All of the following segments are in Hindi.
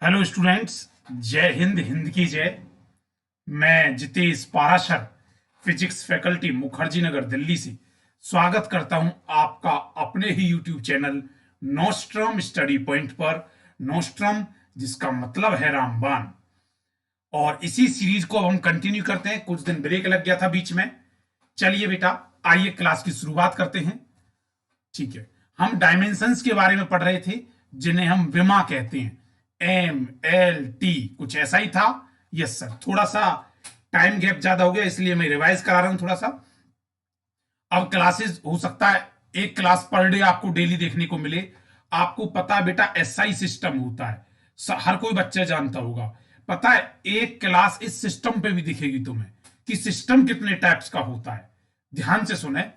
Hello students. जय हिंद, हिंद की जय। मैं जितेश पाराशर, फिजिक्स फैकल्टी मुखर्जी नगर दिल्ली से स्वागत करता हूं आपका अपने ही YouTube channel Nostrum study point पर। नोस्ट्रम जिसका मतलब है रामबाण। और इसी सीरीज को अब हम कंटिन्यू करते हैं। कुछ दिन ब्रेक लग गया था बीच में। चलिए बेटा, आइए क्लास की शुरुआत करते हैं। ठीक है, हम डायमेंशंस के बारे में पढ़ रहे थे जिन्हें हम विमा कहते हैं। MLT कुछ ऐसा ही था। यस सर, थोड़ा सा टाइम गैप ज्यादा हो गया इसलिए मैं रिवाइज करा रहा हूं थोड़ा सा। अब क्लासेस हो सकता है एक क्लास पर डे आपको डेली देखने को मिले। आपको पता है बेटा, SI सिस्टम होता है। हर कोई बच्चा जानता होगा। पता है एक क्लास इस सिस्टम पे भी दिखेगी तुम्हें कि सिस्टम कितने टाइप्स का होता है। ध्यान से सुने।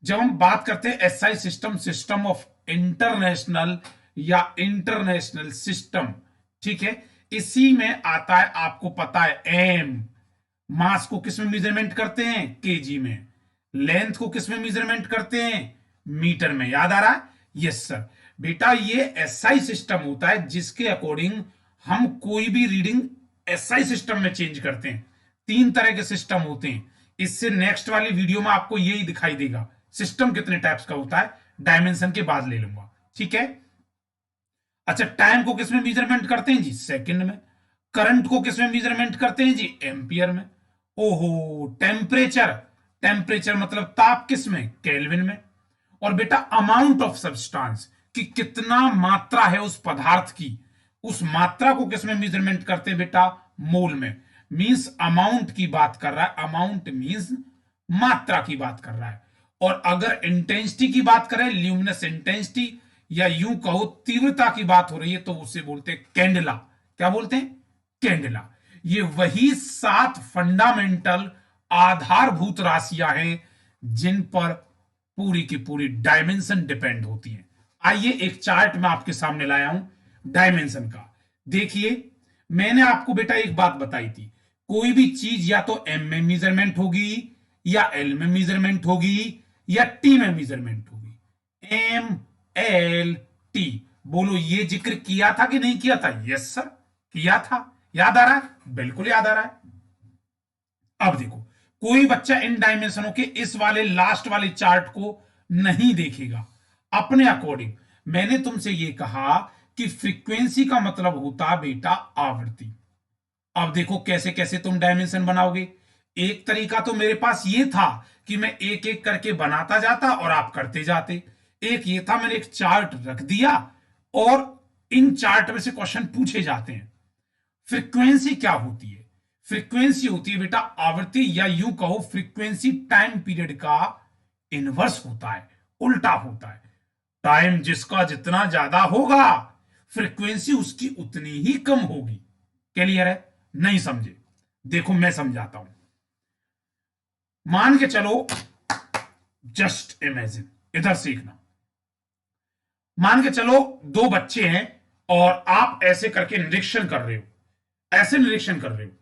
जब हम बात करते हैं SI system, system of international या इंटरनेशनल सिस्टम, ठीक है, इसी में आता है। आपको पता है एम, मास को किस में मेजरमेंट करते हैं? केजी में। लेंथ को किस में मेजरमेंट करते हैं? मीटर में। याद आ रहा है? Yes sir. बेटा ये SI सिस्टम होता है जिसके अकॉर्डिंग हम कोई भी रीडिंग SI सिस्टम में चेंज करते हैं। तीन तरह के सिस्टम होते हैं। इससे नेक्स्ट वाली वीडियो में आपको यही दिखाई देगा सिस्टम कितने टाइप्स का होता है। डायमेंशन के बाद ले लूंगा, ठीक है। अच्छा, टाइम को किसमें मेजरमेंट करते हैं जी? सेकंड में। करंट को किसमें मेजरमेंट करते हैं जी? एम्पियर में। ओहो, टेम्परेचर, टेम्परेचर मतलब ताप किसमें? केल्विन में। और बेटा अमाउंट ऑफ सब्सटेंस, कि कितना मात्रा है उस पदार्थ की, उस मात्रा को किसमें मेजरमेंट करते हैं बेटा? मोल में। मींस अमाउंट की बात कर रहा है। अमाउंट मींस मात्रा की बात कर रहा है। और अगर इंटेंसिटी की बात करें, ल्यूमिनस इंटेंसिटी, या यूं कहो तीव्रता की बात हो रही है, तो उसे बोलते हैं कैंडला। क्या बोलते हैं? कैंडला। ये वही 7 फंडामेंटल आधारभूत राशियां हैं जिन पर पूरी की पूरी डायमेंशन डिपेंड होती है। आइए एक चार्ट में आपके सामने लाया हूं डायमेंशन का। देखिए, मैंने आपको बेटा एक बात बताई थी, कोई भी चीज या तो एम में मेजरमेंट होगी, या एल में मेजरमेंट होगी, या टी में मेजरमेंट होगी। MLT, बोलो ये जिक्र किया था कि नहीं किया था? यस सर, किया था। याद आ रहा है? बिल्कुल याद आ रहा है। अब देखो, कोई बच्चा इन डायमेंशनों के इस वाले लास्ट वाले चार्ट को नहीं देखेगा अपने अकॉर्डिंग। मैंने तुमसे ये कहा कि फ्रीक्वेंसी का मतलब होता बेटा आवृत्ति। अब देखो कैसे कैसे तुम डायमेंशन बनाओगे। एक तरीका तो मेरे पास ये था कि मैं एक एक करके बनाता जाता और आप करते जाते। एक ये था, मैंने एक चार्ट रख दिया और इन चार्ट में से क्वेश्चन पूछे जाते हैं। फ्रीक्वेंसी क्या होती है? फ्रीक्वेंसी होती है बेटा आवृत्ति, या यूं कहो फ्रीक्वेंसी टाइम पीरियड का इनवर्स होता है, उल्टा होता है। टाइम जिसका जितना ज्यादा होगा, फ्रीक्वेंसी उसकी उतनी ही कम होगी। क्लियर है? नहीं समझे? देखो मैं समझाता हूं। मान के चलो, जस्ट इमेजिन, इधर सीखना। मान के चलो दो बच्चे हैं और आप ऐसे करके निरीक्षण कर रहे हो, ऐसे निरीक्षण कर रहे हो,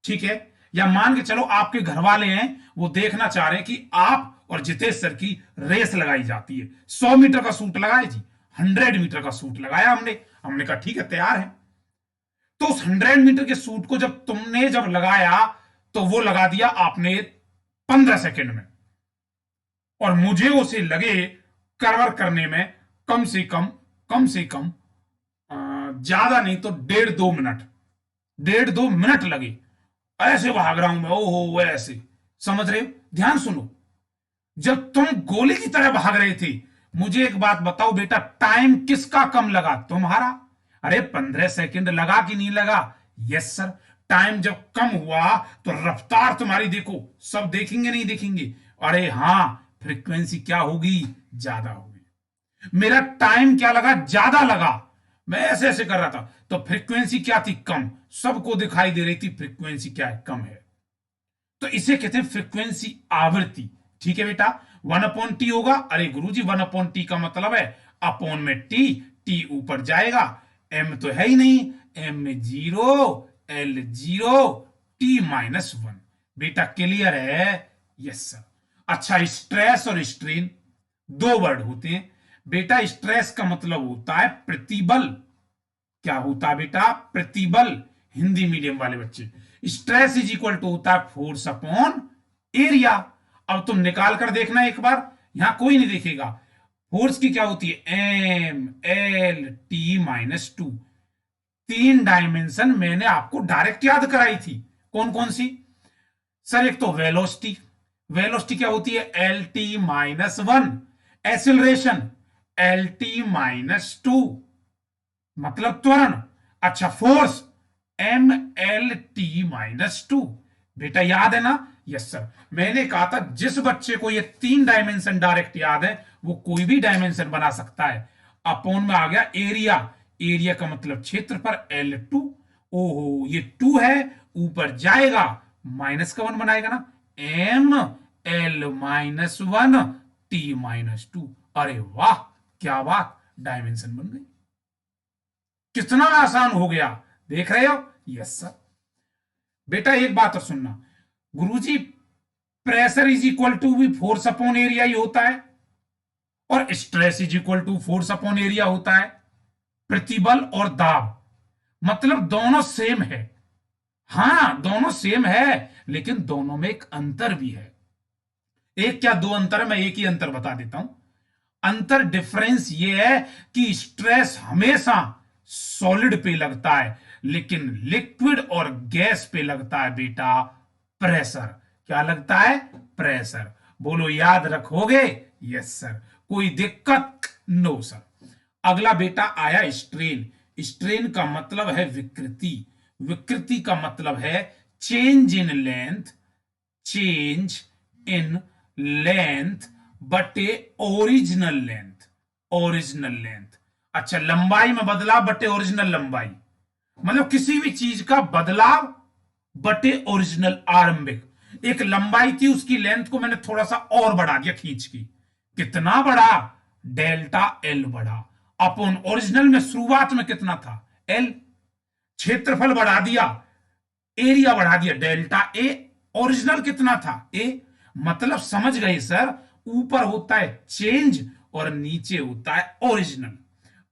ठीक है। या मान के चलो आपके घर वाले हैं, वो देखना चाह रहे हैं कि आप और जितेश सर की रेस लगाई जाती है। 100 मीटर का सूट लगाए जी, 100 मीटर का सूट लगाया हमने। हमने कहा ठीक है, तैयार है। तो उस 100 मीटर के सूट को जब तुमने जब लगाया, तो वो लगा दिया आपने 15 सेकंड में, और मुझे उसे लगे कवर करने में कम से कम ज्यादा नहीं तो 1.5-2 मिनट, 1.5-2 मिनट लगे। ऐसे भाग रहा हूं मैं, ओहो ऐसे, समझ रहे हो? ध्यान सुनो। जब तुम गोले की तरह भाग रहे थे, मुझे एक बात बताओ बेटा, टाइम किसका कम लगा? तुम्हारा। अरे 15 सेकंड लगा कि नहीं लगा? Yes sir. टाइम जब कम हुआ तो रफ्तार तुम्हारी देखो, सब देखेंगे नहीं देखेंगे? अरे हां, फ्रीक्वेंसी क्या होगी? ज्यादा होगी। मेरा टाइम क्या लगा? ज्यादा लगा। मैं ऐसे ऐसे कर रहा था, तो फ्रीक्वेंसी क्या थी? कम। सबको दिखाई दे रही थी फ्रीक्वेंसी क्या है? कम है। तो इसे कहते हैं फ्रीक्वेंसी आवृत्ति। ठीक है बेटा। 1/T होगा। अरे गुरुजी 1/T का मतलब है अपॉन में टी, टी ऊपर जाएगा, एम तो है ही नहीं, एम में 0, एल 0, T-1। बेटा क्लियर है? Yes sir. अच्छा, स्ट्रेस और स्ट्रेन दो वर्ड होते हैं बेटा। स्ट्रेस का मतलब होता है प्रतिबल, क्या होता है बेटा? प्रतिबल। हिंदी मीडियम वाले बच्चे, स्ट्रेस इज इक्वल टू होता है फोर्स अपॉन एरिया। अब तुम निकाल कर देखना एक बार, यहां कोई नहीं देखेगा। फोर्स की क्या होती है? M L T minus two. तीन डायमेंशन मैंने आपको डायरेक्ट याद कराई थी। कौन कौन सी? सर एक तो वेलोसिटी, वेलोसिटी क्या होती है? L T minus one. Acceleration L T minus two, मतलब त्वरण। अच्छा force M L T minus two. बेटा याद है ना? Yes sir. मैंने कहा था जिस बच्चे को ये तीन डायमेंशन डायरेक्ट याद है वो कोई भी डायमेंशन बना सकता है। अपोन में आ गया एरिया, एरिया का मतलब क्षेत्र पर एल टू। ओहो ये टू है, ऊपर जाएगा माइनस का वन बनाएगा ना, M L minus one T minus two. अरे वाह क्या बात, डायमेंशन बन गई। कितना आसान हो गया, देख रहे हो? Yes sir. बेटा एक बात और सुनना, गुरुजी प्रेशर इज इक्वल टू भी फोर्स अपॉन एरिया ही होता है, और stress is equal to force upon area होता है। प्रतिबल और दाब मतलब दोनों सेम है। हां दोनों सेम है, लेकिन दोनों में एक अंतर भी है। एक क्या दो अंतर है, मैं एक ही अंतर बता देता हूं। अंतर डिफरेंस ये है कि स्ट्रेस हमेशा सॉलिड पे लगता है, लेकिन लिक्विड और गैस पे लगता है बेटा प्रेशर। क्या लगता है? प्रेशर। बोलो याद रखोगे? Yes sir. कोई दिक्कत? No sir. अगला बेटा आया स्ट्रेन। स्ट्रेन का मतलब है विकृति, विकृति का मतलब है change in length, change in length बटे ओरिजिनल लेंथ, ओरिजिनल लेंथ। अच्छा लंबाई में बदलाव बटे ओरिजिनल लंबाई, मतलब किसी भी चीज का बदलाव बटे ओरिजिनल आरंभिक। एक लंबाई थी, उसकी लेंथ को मैंने थोड़ा सा और बढ़ा दिया खींच की। कितना बढ़ा? डेल्टा एल बढ़ा। अपॉन ओरिजिनल में शुरुआत में कितना था? एल। क्षेत्रफल बढ़ा दिया, एरिया बढ़ा दिया, डेल्टा ए। ओरिजिनल कितना था? ए। मतलब समझ गए सर, ऊपर होता है चेंज और नीचे होता है ओरिजिनल।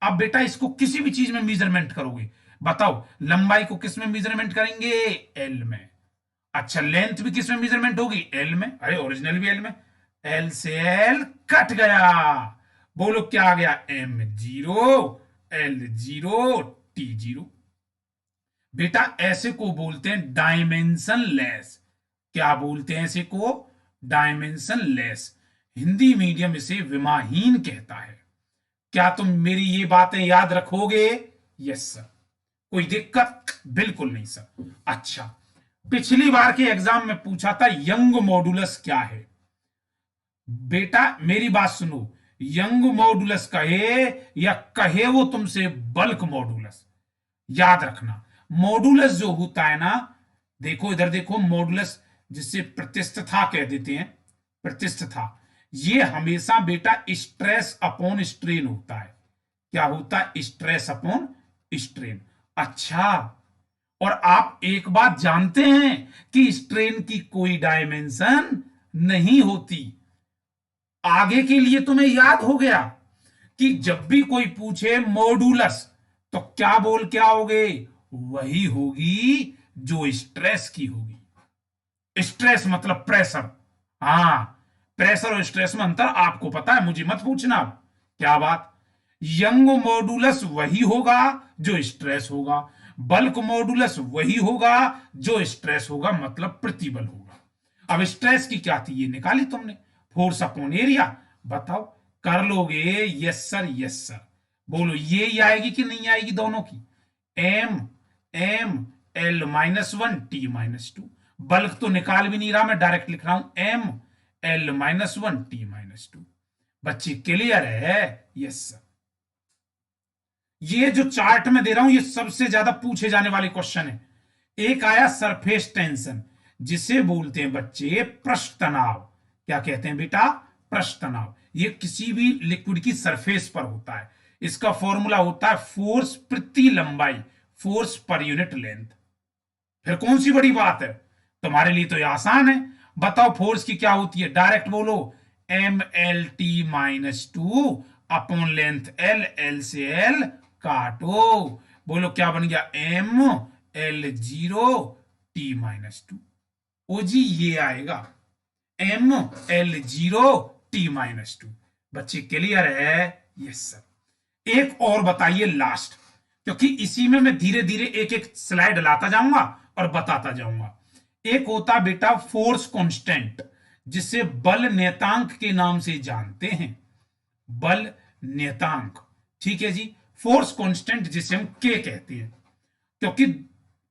अब बेटा इसको किसी भी चीज में मेजरमेंट करोगे, बताओ लंबाई को किस में मेजरमेंट करेंगे? एल में। अच्छा लेंथ भी किस में मेजरमेंट होगी? एल में। अरे ओरिजिनल भी एल में। एल से एल कट गया, बोलो क्या आ गया? M zero, L zero, T zero. बेटा ऐसे को बोलते हैं डायमेंशन लेस। क्या बोलते हैं ऐसे को? Dimension less. हिंदी मीडियम इसे विमाहीन कहता है। क्या तुम मेरी ये बातें याद रखोगे? Yes sir. कोई दिक्कत? बिल्कुल नहीं सर। अच्छा पिछली बार के एग्जाम में पूछा था यंग मॉडुलस क्या है। बेटा मेरी बात सुनो, यंग मॉडुलस कहे या कहे वो तुमसे बल्क मॉडुलस, याद रखना। मॉडुलस जो होता है ना, देखो इधर देखो, मॉडुलस जिसे प्रतिष्ठता कह देते हैं, प्रतिष्ठता, ये हमेशा बेटा स्ट्रेस अपॉन स्ट्रेन होता है। क्या होता है? Stress upon strain. अच्छा और आप एक बात जानते हैं कि स्ट्रेन की कोई डायमेंशन नहीं होती। आगे के लिए तुम्हें याद हो गया कि जब भी कोई पूछे मॉडुलस तो क्या बोल के आओगे? वही होगी जो स्ट्रेस की होगी। स्ट्रेस मतलब प्रेशर। हां प्रेशर और स्ट्रेस में अंतर आपको पता है, मुझे मत पूछना। क्या बात? यंग मॉडुलस वही होगा जो स्ट्रेस होगा, बल्क मॉडुलस वही होगा जो स्ट्रेस होगा, मतलब प्रतिबल होगा। अब स्ट्रेस की क्या थी ये निकाली तुमने, फोर्स अपॉन एरिया। बताओ कर लोगे? Yes sir, yes sir. बोलो ये ही आएगी कि नहीं आएगी दोनों की? M M L minus one T minus two. Bulk तो निकाल भी नहीं रहा मैं, डायरेक्ट लिख रहा हूं M L minus one T minus two. बच्चे क्लियर है? Yes sir. ये जो चार्ट में दे रहा हूं ये सबसे ज्यादा पूछे जाने वाले क्वेश्चन है। एक आया सरफेस टेंशन, जिसे बोलते हैं बच्चे पृष्ठ तनाव। क्या कहते हैं बेटा? पृष्ठ तनाव। ये किसी भी लिक्विड की सरफेस पर होता है। इसका फॉर्मूला होता है फोर्स प्रति लंबाई, फोर्स पर यूनिट लेंथ। फिर कौन सी बड़ी बात है, तुम्हारे लिए तो ये आसान है। बताओ फोर्स की क्या होती है? डायरेक्ट बोलो, M L T minus two upon length L, L से एल काटो, बोलो क्या बन गया, ML0T-2। ओ जी ये आएगा ML0T-2। बच्चे क्लियर है? Yes sir. एक और बताइए लास्ट, क्योंकि इसी में मैं धीरे धीरे एक एक स्लाइड लाता जाऊंगा और बताता जाऊंगा। एक होता बेटा फोर्स कांस्टेंट, जिसे बल नियतांक के नाम से जानते हैं, बल नियतांक। ठीक है जी, फोर्स कांस्टेंट जिसे हम के कहते हैं, क्योंकि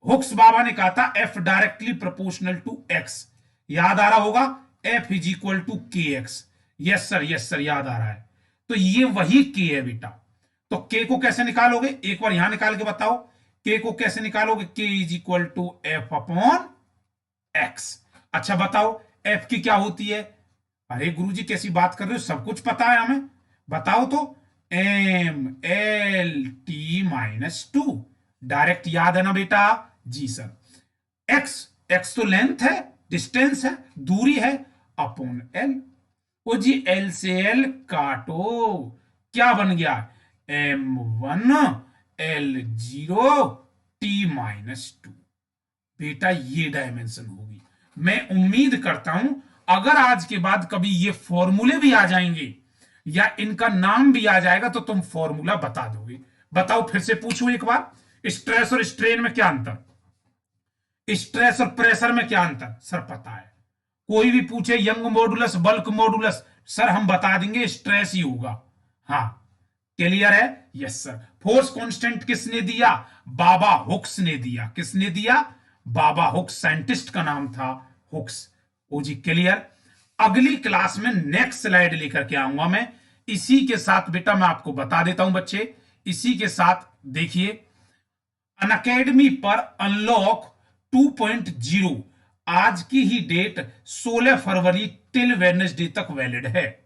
हुक्स बाबा ने कहा था F directly proportional to X। याद आ रहा होगा, F is equal to K X. Yes sir, yes sir, याद आ रहा है। तो ये वही के है बेटा। तो के को कैसे निकालोगे, एक बार यहां निकाल के बताओ। के को कैसे निकालोगे, K is equal to F upon X. अच्छा बताओ एफ की क्या होती है? अरे गुरुजी कैसी बात कर रहे हो, सब कुछ पता है हमें, बताओ तो। ML T-2, डायरेक्ट याद है ना बेटा? जी सर। एक्स, एक्स तो लेंथ है, डिस्टेंस है, दूरी है, अपॉन एल। ओ जी एल से एल काटो, क्या बन गया? M1L0T-2। बेटा ये डायमेंशन होगी। मैं उम्मीद करता हूं अगर आज के बाद कभी ये फॉर्मूले भी आ जाएंगे या इनका नाम भी आ जाएगा तो तुम फॉर्मूला बता दोगे। बताओ, फिर से पूछूं एक बार, स्ट्रेस और स्ट्रेन में क्या अंतर, स्ट्रेस और प्रेशर में क्या अंतर? सर पता है। कोई भी पूछे young modulus, bulk modulus, sir हम बता देंगे स्ट्रेस ही होगा। हाँ क्लियर है? Yes sir. फोर्स कांस्टेंट किसने दिया? बाबा हुक्स ने दिया। किसने दिया? बाबा हुक्स, साइंटिस्ट का नाम था हुक्स। ओ जी क्लियर। अगली क्लास में नेक्स्ट स्लाइड लेकर के आऊंगा मैं। इसी के साथ बेटा मैं आपको बता देता हूं बच्चे, इसी के साथ देखिए, अनअकैडमी पर अनलॉक 2.0 आज की ही डेट 16 फरवरी टिल वेडनेसडे तक वैलिड है।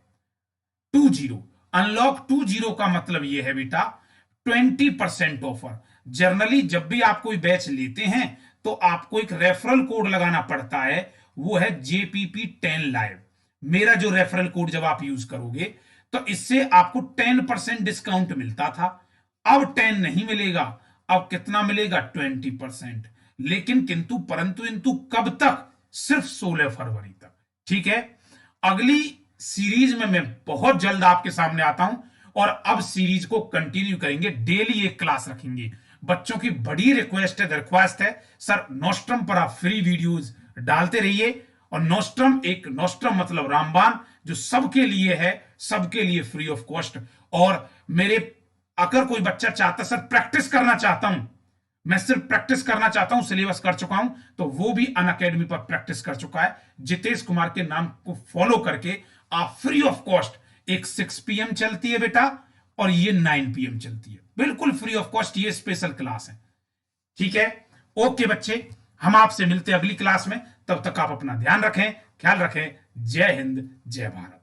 20 अनलॉक 20 का मतलब यह है बेटा 20% ऑफर। जर्नली जब भी आप कोई बैच लेते हैं तो आपको एक रेफरल कोड लगाना पड़ता है, वो है JPP10 लाइव। मेरा जो रेफरल कोड जब आप यूज करोगे तो इससे आपको 10% डिस्काउंट मिलता था, अब 10 नहीं मिलेगा, अब कितना मिलेगा? 20%। लेकिन किंतु परंतु इंतु कब तक? सिर्फ 16 फरवरी तक। ठीक है, अगली सीरीज में मैं बहुत जल्द आपके सामने आता हूं और अब सीरीज को कंटिन्यू करेंगे, डेली एक क्लास रखेंगे। बच्चों की बड़ी रिक्वेस्ट है सर नोस्ट्रम पर आप फ्री वीडियोस डालते रहिए। और नोस्ट्रम, एक नोस्ट्रम मतलब रामबाण, जो सबके लिए है, सबके लिए फ्री ऑफ कॉस्ट। और मेरे अगर कोई बच्चा चाहता सर प्रैक्टिस करना चाहता हूं, मैं सिर्फ प्रैक्टिस करना चाहता हूं, सिलेबस कर चुका हूं, तो वो भी अनअकैडमी पर प्रैक्टिस कर चुका है। जितेश कुमार के नाम को फॉलो करके आप फ्री ऑफ कॉस्ट, एक 6 PM चलती है बेटा और ये 9 PM चलती है, बिल्कुल फ्री ऑफ कॉस्ट, ये स्पेशल क्लास है। ठीक है, ओके बच्चे, हम आपसे मिलते हैं अगली क्लास में। तब तक आप अपना ध्यान रखें, ख्याल रखें। जय हिंद, जय भारत।